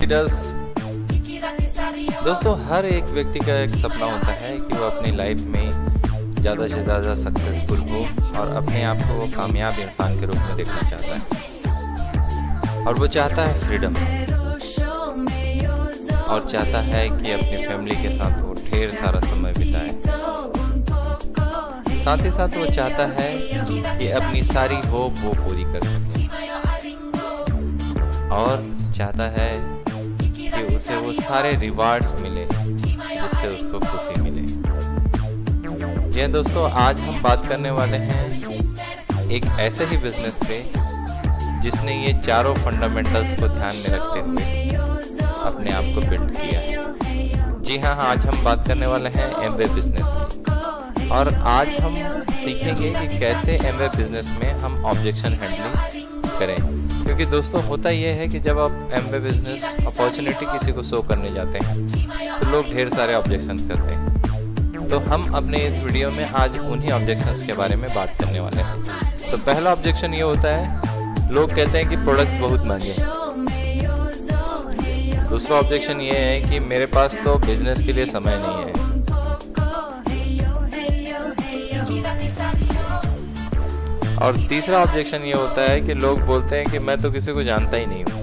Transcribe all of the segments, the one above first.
Tidas। दोस्तों, हर एक व्यक्ति का एक सपना होता है कि वो अपनी लाइफ में ज़्यादा से ज़्यादा सक्सेसफुल हो और अपने आप को वो कामयाब इंसान के रूप में देखना चाहता है। और वो चाहता है फ्रीडम, और चाहता है कि अपनी फैमिली के साथ वो ढेर सारा समय बिताए। साथ ही साथ वो चाहता है कि अपनी सारी होप वो पूरी कर सके, और चाहता है कि उसे वो सारे रिवार्ड्स मिले जिससे उसको खुशी मिले। यह दोस्तों, आज हम बात करने वाले हैं एक ऐसे ही बिजनेस पे जिसने ये चारों फंडामेंटल्स को ध्यान में रखते हुए अपने आप को बिल्ड किया है। जी हाँ, आज हम बात करने वाले हैं एमवे बिजनेस की, और आज हम सीखेंगे कि कैसे एमवे बिजनेस में हम ऑब्जेक्शन हैंडलिंग करें। क्योंकि दोस्तों, होता यह है कि जब आप एमवे बिजनेस अपॉर्चुनिटी किसी को शो करने जाते हैं तो लोग ढेर सारे ऑब्जेक्शन करते हैं। तो हम अपने इस वीडियो में आज उन्हीं ऑब्जेक्शंस के बारे में बात करने वाले हैं। तो पहला ऑब्जेक्शन ये होता है, लोग कहते हैं कि प्रोडक्ट्स बहुत महंगे हैं। दूसरा ऑब्जेक्शन ये है कि मेरे पास तो बिजनेस के लिए समय नहीं है। और तीसरा ऑब्जेक्शन ये होता है कि लोग बोलते हैं कि मैं तो किसी को जानता ही नहीं हूँ।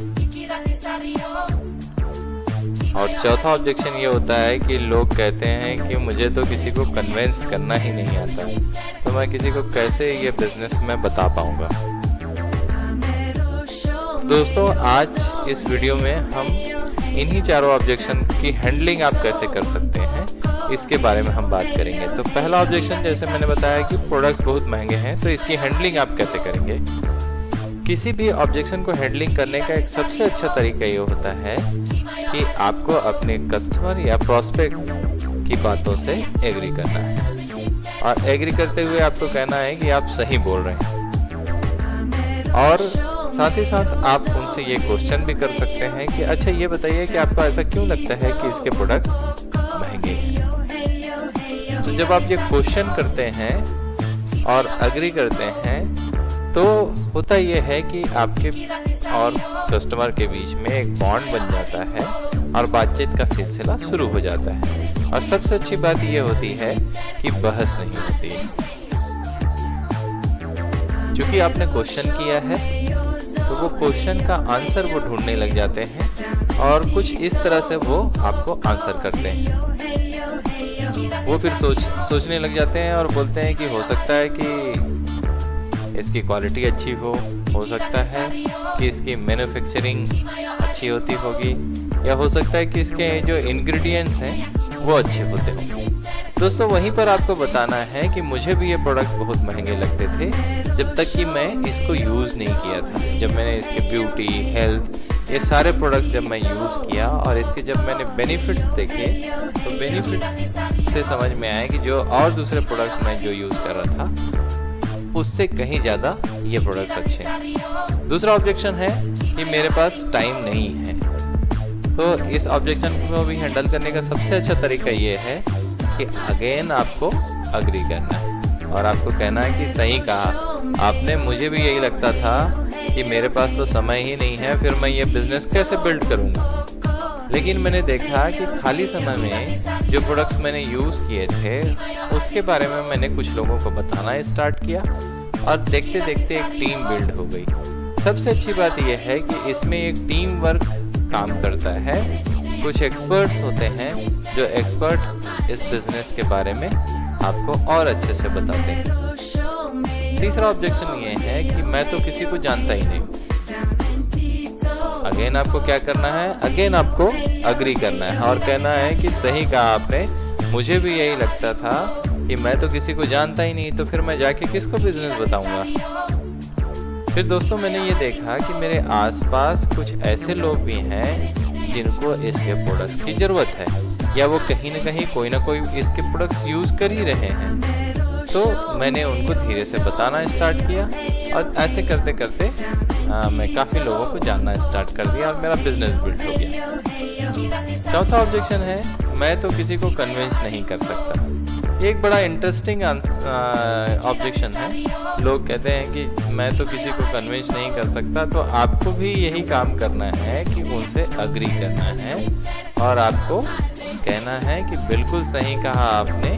और चौथा ऑब्जेक्शन ये होता है कि लोग कहते हैं कि मुझे तो किसी को कन्विंस करना ही नहीं आता, तो मैं किसी को कैसे ये बिजनेस में बता पाऊंगा। दोस्तों, आज इस वीडियो में हम इन्हीं चारों ऑब्जेक्शन की हैंडलिंग आप कैसे कर सकते हैं इसके बारे में हम बात करेंगे। तो पहला ऑब्जेक्शन, जैसे मैंने बताया कि प्रोडक्ट्स बहुत महंगे हैं, तो इसकी हैंडलिंग आप कैसे करेंगे। किसी भी ऑब्जेक्शन को हैंडलिंग करने का एक सबसे अच्छा तरीका ये होता है कि आपको अपने कस्टमर या प्रोस्पेक्ट की बातों से एग्री करना है, और एग्री करते हुए आपको कहना है कि आप सही बोल रहे हैं। और साथ ही साथ आप उनसे ये क्वेश्चन भी कर सकते हैं कि अच्छा, ये बताइए कि आपको ऐसा क्यों लगता है कि इसके प्रोडक्ट महंगे हैं। तो जब आप ये क्वेश्चन करते हैं और एग्री करते हैं, तो होता ये है कि आपके और कस्टमर के बीच में एक बॉन्ड बन जाता है और बातचीत का सिलसिला शुरू हो जाता है। और सबसे अच्छी बात ये होती है कि बहस नहीं होती है, क्योंकि आपने क्वेश्चन किया है तो वो क्वेश्चन का आंसर वो ढूंढने लग जाते हैं, और कुछ इस तरह से वो आपको आंसर करते हैं। वो फिर सोचने लग जाते हैं और बोलते हैं कि हो सकता है कि इसकी क्वालिटी अच्छी हो सकता है कि इसकी मैन्युफैक्चरिंग अच्छी होती होगी, या हो सकता है कि इसके जो इंग्रेडिएंट्स हैं वो अच्छे होते हों। दोस्तों, वहीं पर आपको बताना है कि मुझे भी ये प्रोडक्ट्स बहुत महंगे लगते थे जब तक कि मैं इसको यूज़ नहीं किया था। जब मैंने इसके ब्यूटी, हेल्थ, ये सारे प्रोडक्ट्स जब मैं यूज़ किया और इसके जब मैंने बेनिफिट्स देखे, तो बेनिफिट्स से समझ में आया कि जो और दूसरे प्रोडक्ट्स मैं जो यूज़ कर रहा था उससे कहीं ज़्यादा ये प्रोडक्ट्स अच्छे हैं। दूसरा ऑब्जेक्शन है कि मेरे पास टाइम नहीं है। तो इस ऑब्जेक्शन को भी हैंडल करने का सबसे अच्छा तरीका ये है कि अगेन आपको अग्री करना है और आपको कहना है कि सही कहा आपने, मुझे भी यही लगता था कि मेरे पास तो समय ही नहीं है, फिर मैं ये बिजनेस कैसे बिल्ड करूँगा। लेकिन मैंने देखा कि खाली समय में जो प्रोडक्ट्स मैंने यूज़ किए थे उसके बारे में मैंने कुछ लोगों को बताना स्टार्ट किया, और देखते देखते एक टीम बिल्ड हो गई। सबसे अच्छी बात यह है कि इसमें एक टीम वर्क काम करता है। कुछ एक्सपर्ट्स होते हैं जो एक्सपर्ट इस बिजनेस के बारे में आपको और अच्छे से बताते हैं। तीसरा ऑब्जेक्शन ये है कि मैं तो किसी को जानता ही नहीं। अगेन आपको क्या करना है, अगेन आपको अग्री करना है और कहना है कि सही कहा आपने, मुझे भी यही लगता था कि मैं तो किसी को जानता ही नहीं, तो फिर मैं जाके किसको बिजनेस बताऊंगा। फिर दोस्तों, मैंने ये देखा कि मेरे आसपास कुछ ऐसे लोग भी हैं जिनको इसके प्रोडक्ट्स की ज़रूरत है, या वो कहीं ना कोई इसके प्रोडक्ट्स यूज़ कर ही रहे हैं। तो मैंने उनको धीरे से बताना स्टार्ट किया, और ऐसे करते करते मैं काफ़ी लोगों को जानना स्टार्ट कर दिया और मेरा बिजनेस बिल्ड हो गया। चौथा ऑब्जेक्शन है, मैं तो किसी को कन्विंस नहीं कर सकता। एक बड़ा इंटरेस्टिंग ऑब्जेक्शन है। लोग कहते हैं कि मैं तो किसी को कन्विंस नहीं कर सकता, तो आपको भी यही काम करना है कि उनसे अग्री करना है और आपको कहना है कि बिल्कुल सही कहा आपने,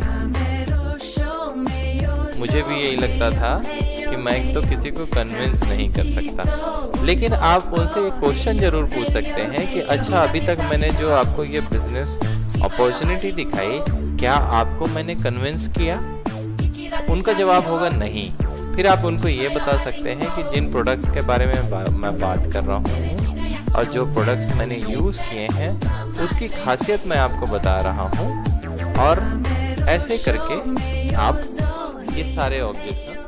मुझे भी यही लगता था कि मैं तो किसी को कन्विंस नहीं कर सकता। लेकिन आप उनसे एक क्वेश्चन जरूर पूछ सकते हैं कि अच्छा, अभी तक मैंने जो आपको ये बिजनेस अपॉर्चुनिटी दिखाई, क्या आपको मैंने कन्विंस किया? उनका जवाब होगा नहीं। फिर आप उनको ये बता सकते हैं कि जिन प्रोडक्ट्स के बारे में मैं बात कर रहा हूँ और जो प्रोडक्ट्स मैंने यूज़ किए हैं उसकी खासियत मैं आपको बता रहा हूँ, और ऐसे करके आप ये सारे ऑब्जेक्शन